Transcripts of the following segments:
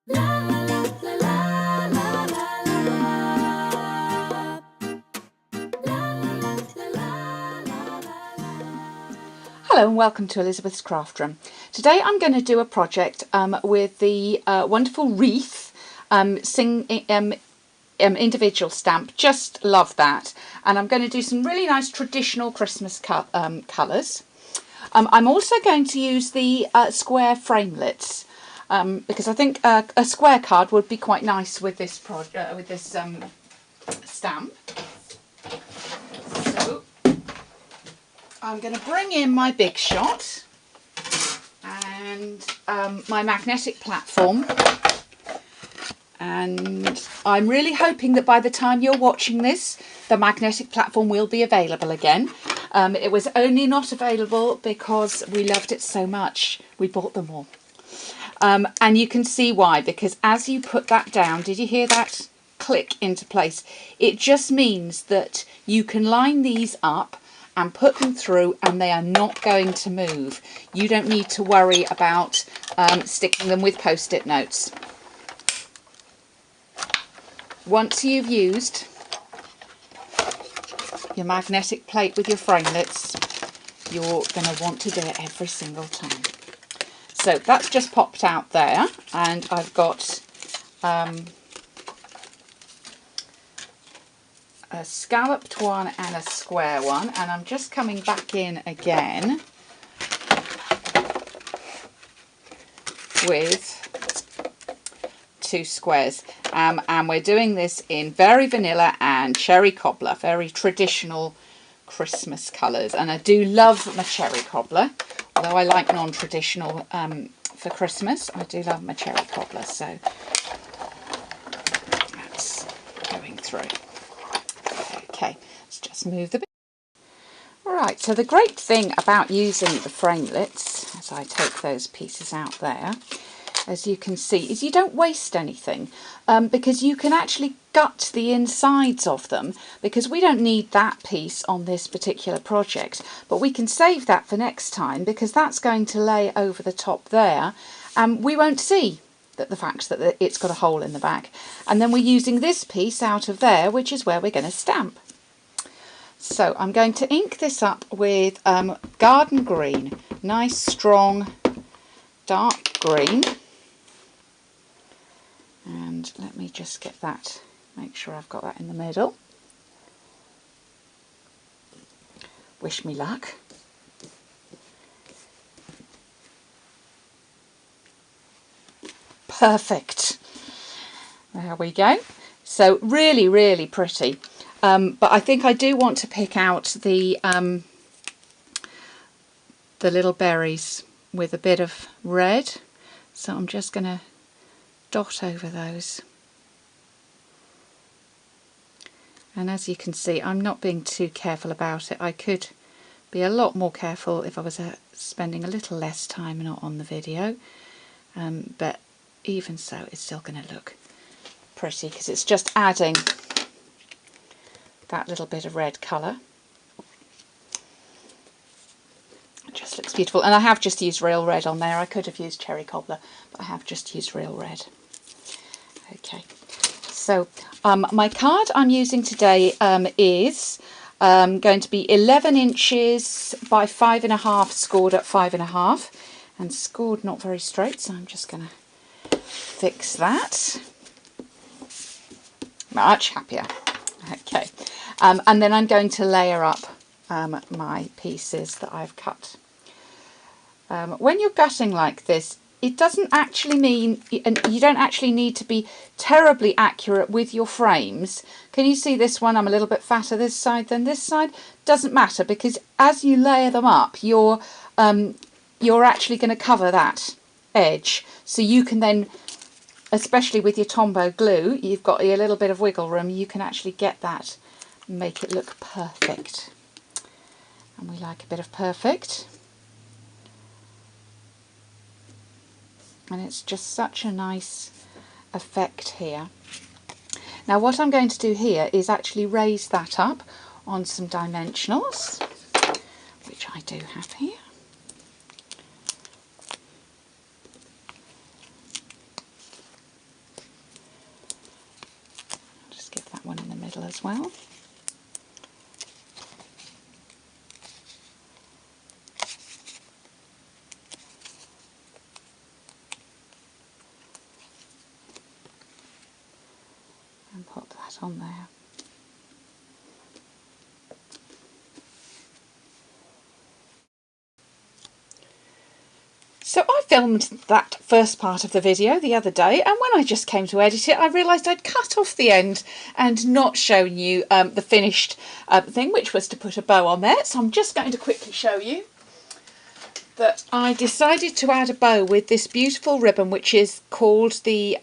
Hello and welcome to Elizabeth's Craft Room. Today I'm going to do a project with the Wonderful Wreath individual stamp. Just love that. And I'm going to do some really nice traditional Christmas colours. I'm also going to use the square framelits because I think a square card would be quite nice with this stamp. So I'm going to bring in my Big Shot and my magnetic platform, and I'm really hoping that by the time you're watching this the magnetic platform will be available again. It was only not available because we loved it so much we bought them all, and you can see why, because as you put that down, did you hear that click into place? It just means that you can line these up and put them through and they are not going to move. You don't need to worry about sticking them with post-it notes. Once you've used your magnetic plate with your framelits, you're going to want to do it every single time. So that's just popped out there, and I've got a scalloped one and a square one, and I'm just coming back in again with two squares, and we're doing this in very vanilla and cherry cobbler, very traditional Christmas colours. And I do love my cherry cobbler, although I like non-traditional for Christmas. I do love my cherry cobbler, so that's going through. Okay, let's just move the bit. Alright, so the great thing about using the framelits, as I take those pieces out there, as you can see, is you don't waste anything, because you can actually gut the insides of them, because we don't need that piece on this particular project, but we can save that for next time, because that's going to lay over the top there, and we won't see the fact that it's got a hole in the back. And then we're using this piece out of there, which is where we're going to stamp. So I'm going to ink this up with garden green, nice strong dark green, and let me just get that, make sure I've got that in the middle. Wish me luck. Perfect. There we go. So really, really pretty. But I think I do want to pick out the little berries with a bit of red. So I'm just going to dot over those. And as you can see, I'm not being too careful about it. I could be a lot more careful if I was spending a little less time on the video. But even so, it's still going to look pretty because it's just adding that little bit of red colour. It just looks beautiful, and I have just used real red on there. I could have used cherry cobbler, but I have just used real red. Okay, so my card I'm using today is going to be 11 inches by 5.5, scored at 5.5, and scored not very straight, so I'm just going to fix that. Much happier. Okay, and then I'm going to layer up my pieces that I've cut. When you're gutting like this, it doesn't actually mean, and you don't actually need to be terribly accurate with your frames. Can you see this one? I'm a little bit fatter this side than this side. Doesn't matter, because as you layer them up, you're actually going to cover that edge, so you can then, especially with your Tombow glue, you've got a little bit of wiggle room. You can actually get that and make it look perfect. And we like a bit of perfect. And it's just such a nice effect here. Now what I'm going to do here is actually raise that up on some dimensionals, which I do have here. middle as well. And pop that on there. So I filmed that first part of the video the other day, and when I just came to edit it I realised I'd cut off the end and not shown you the finished thing, which was to put a bow on there. So I'm just going to quickly show you that I decided to add a bow with this beautiful ribbon, which is called the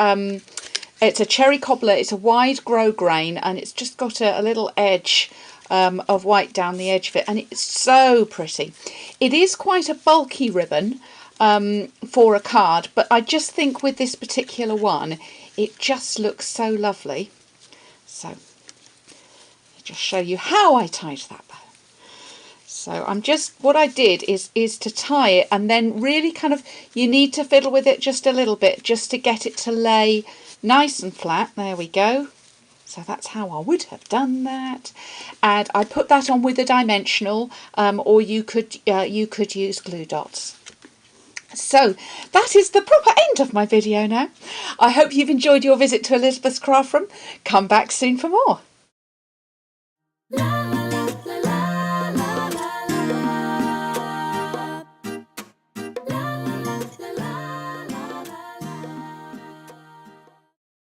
it's a cherry cobbler. It's a wide grosgrain, and it's just got a little edge of white down the edge of it, and it's so pretty. It is quite a bulky ribbon for a card, but I just think with this particular one it just looks so lovely. So I'll just show you how I tied that bow. So what I did is to tie it, and then really kind of, you need to fiddle with it just a little bit just to get it to lay nice and flat. There we go. So that's how I would have done that, and I put that on with a dimensional, or you could use glue dots. So that is the proper end of my video now. I hope you've enjoyed your visit to Elizabeth's craft room. Come back soon for more.